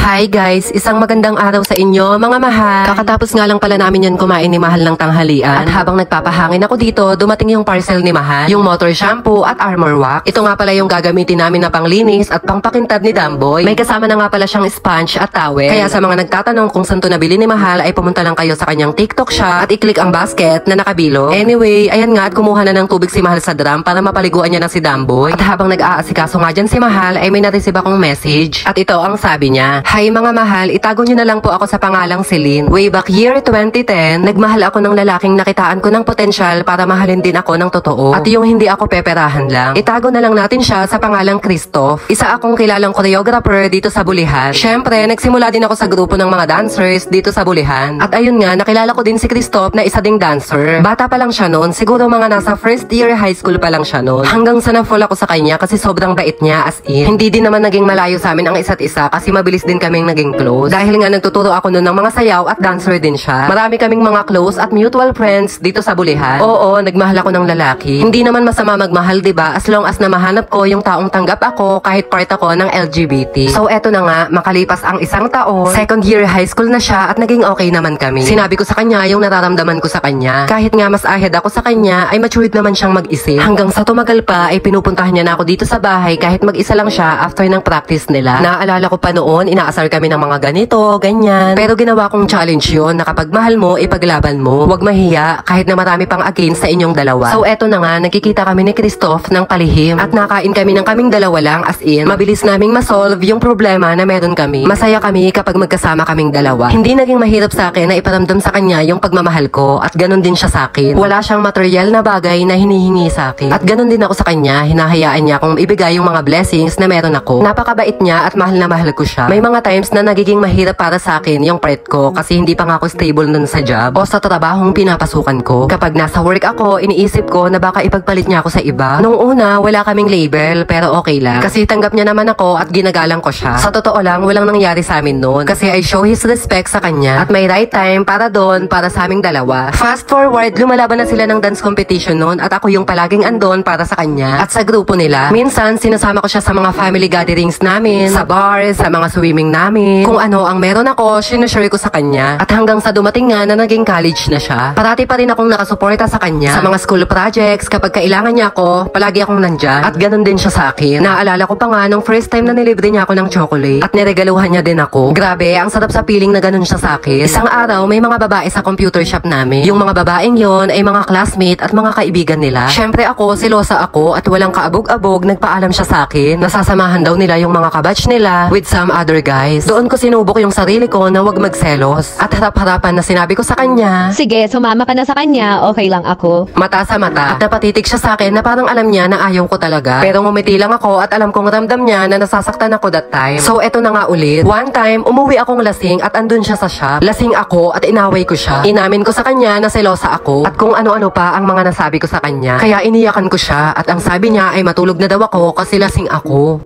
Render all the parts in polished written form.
Hi guys, isang magandang araw sa inyo mga mahal. Kakatapos nga lang pala namin yan kumain ni Mahal ng tanghalian. At habang nagpapahangin ako dito, dumating yung parcel ni Mahal, yung motor shampoo at armor wax. Ito nga pala yung gagamitin namin na panglinis at pangpakintad ni Damboy. May kasama na nga pala siyang sponge at towel. Kaya sa mga nagtatanong kung saan to nabili ni Mahal ay pumunta lang kayo sa kanyang TikTok shop at i-click ang basket na nakabilo. Anyway, ayan nga at kumuha na ng tubig si Mahal sa drum para mapaliguan niya na si Damboy. At habang nag-aasikaso nga dyan si Mahal ay may na-receive akong message. At ito ang sabi niya: "Hi mga mahal, itago niyo na lang po ako sa pangalang Celine. Way back year 2010, nagmahal ako ng lalaking nakitaan ko ng potensyal para mahalin din ako ng totoo. At yung hindi ako peperahan lang. Itago na lang natin siya sa pangalang Christoph. Isa akong kilalang choreographer dito sa Bulihan. Syempre, nagsimula din ako sa grupo ng mga dancers dito sa Bulihan. At ayun nga, nakilala ko din si Christoph na isa ding dancer. Bata pa lang siya noon, siguro mga nasa first year high school pa lang siya noon. Hanggang sa na-fall ako sa kanya kasi sobrang bait niya, as in. Hindi din naman naging malayo sa amin ang isa't isa kasi mabilis din kaming naging close. Dahil nga nagtuturo ako noon ng mga sayaw at dancer din siya. Marami kaming mga close at mutual friends dito sa Bulihan. Oo, nagmahal ako ng lalaki. Hindi naman masama magmahal, 'di ba? As long as na mahanap ko yung taong tanggap ako kahit part ako ng LGBT. So eto na nga, makalipas ang isang taon, second year high school na siya at naging okay naman kami. Sinabi ko sa kanya yung nararamdaman ko sa kanya. Kahit nga mas ahead ako sa kanya, ay matured naman siyang mag-isip. Hanggang sa tumagal pa ay pinupuntahan niya na ako dito sa bahay kahit mag-isa lang siya after ng practice nila. Naaalala ko pa noon, inaasar kami ng mga ganito, ganyan. Pero ginawa kong challenge yun na kapag mahal mo, ipaglaban mo. Huwag mahiya kahit na marami pang against sa inyong dalawa. So eto na nga, nagkikita kami ni Christoph ng palihim at nakain kami ng kaming dalawa lang, as in, mabilis naming masolve yung problema na meron kami. Masaya kami kapag magkasama kaming dalawa. Hindi naging mahirap sa akin na iparamdam sa kanya yung pagmamahal ko at ganun din siya sa akin. Wala siyang material na bagay na hinihingi sa akin. At ganun din ako sa kanya, hinahayaan niya akong ibigay yung mga blessings na meron ako. Napakabait niya at mahal na mahal ko siya. May mga times na nagiging mahirap para sa akin yung part ko kasi hindi pa nga ako stable nun sa job o sa trabahong pinapasukan ko. Kapag nasa work ako, iniisip ko na baka ipagpalit niya ako sa iba. Nung una, wala kaming label pero okay lang kasi tanggap niya naman ako at ginagalang ko siya. Sa totoo lang, walang nangyari sa amin noon kasi I show his respect sa kanya at may right time para doon para sa aming dalawa. Fast forward, lumalaban na sila ng dance competition noon at ako yung palaging andon para sa kanya at sa grupo nila. Minsan, sinasama ko siya sa mga family gatherings namin, sa bars, sa mga swimming namin. Kung ano ang meron ako, sinashare ko sa kanya. At hanggang sa dumating nga na naging college na siya, parati pa rin akong nakasuporta sa kanya. Sa mga school projects, kapag kailangan niya ako, palagi akong nandyan. At ganun din siya sa akin. Naaalala ko pa nga nung first time na nilibre niya ako ng chocolate at niregaluhan niya din ako. Grabe, ang sarap sa feeling na ganun siya sa akin. Isang araw, may mga babae sa computer shop namin. Yung mga babaeng yon ay mga classmate at mga kaibigan nila. Syempre ako, silosa ako at walang kaabog-abog, nagpaalam siya sa akin. Nasasamahan daw nila yung mga kabatch nila with some other guys. Doon ko sinubok yung sarili ko na wag magselos. At harap-harapan na sinabi ko sa kanya, "Sige, sumama ka na sa kanya, okay lang ako." Mata sa mata. At napatitig siya sa akin na parang alam niya na ayaw ko talaga. Pero ngumiti lang ako at alam kong ramdam niya na nasasaktan ako that time. So eto na nga ulit. One time, umuwi akong lasing at andun siya sa shop. Lasing ako at inaway ko siya. Inamin ko sa kanya na selosa ako at kung ano-ano pa ang mga nasabi ko sa kanya. Kaya iniyakan ko siya at ang sabi niya ay matulog na daw ako kasi lasing ako.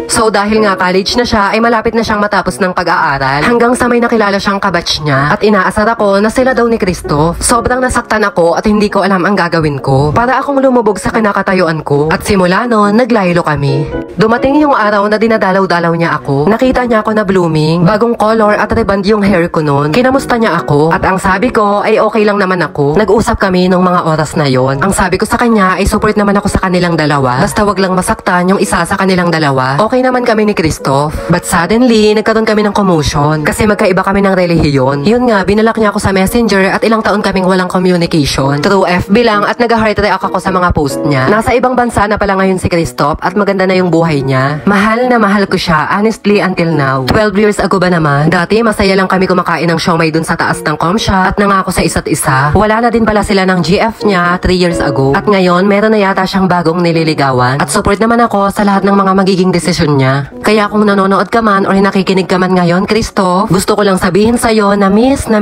So dahil nga college na siya ay malapit na siyang matapos ng pag-aaral hanggang sa may nakilala siyang kabatch niya at inaasar ako na sila daw ni Christoph. Sobrang nasaktan ako at hindi ko alam ang gagawin ko. Para akong lumubog sa kinakatayuan ko at simula noon naglaylo kami. Dumating yung araw na dinadalaw-dalaw niya ako. Nakita niya ako na blooming, bagong color at reband yung hair ko noon. Kinamusta niya ako at ang sabi ko ay okay lang naman ako. Nag-usap kami nung mga oras na yon. Ang sabi ko sa kanya ay support naman ako sa kanilang dalawa. Basta wag lang masaktan yung isa sa kanilang dalawa. Okay naman kami ni Christoph. But suddenly, nagkaroon kami ng commotion. Kasi magkaiba kami ng relihiyon. Yun nga, binalak niya ako sa messenger at ilang taon kaming walang communication. Through FB lang at nag-heart react ako sa mga post niya. Nasa ibang bansa na pala ngayon si Christoph at maganda na yung buhay niya. Mahal na mahal ko siya, honestly, until now. 12 years ago ba naman? Dati, masaya lang kami kumakain ng siomay dun sa taas ng comshop at nangako sa isa't isa. Wala na din pala sila ng GF niya 3 years ago. At ngayon, meron na yata siyang bagong nililigawan. At support naman ako sa lahat ng mga magiging desisyon niya. Kaya kung nanonood ka man or nakikinig ka man ngayon, Christoph, gusto ko lang sabihin sa'yo na miss na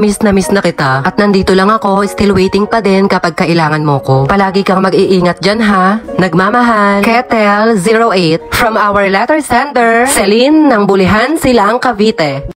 kita. At nandito lang ako, still waiting pa din kapag kailangan mo ko. Palagi kang mag-iingat dyan ha. Nagmamahal, Ketel 08. From our letter sender, Celine ng Bulihan, Silang, Cavite.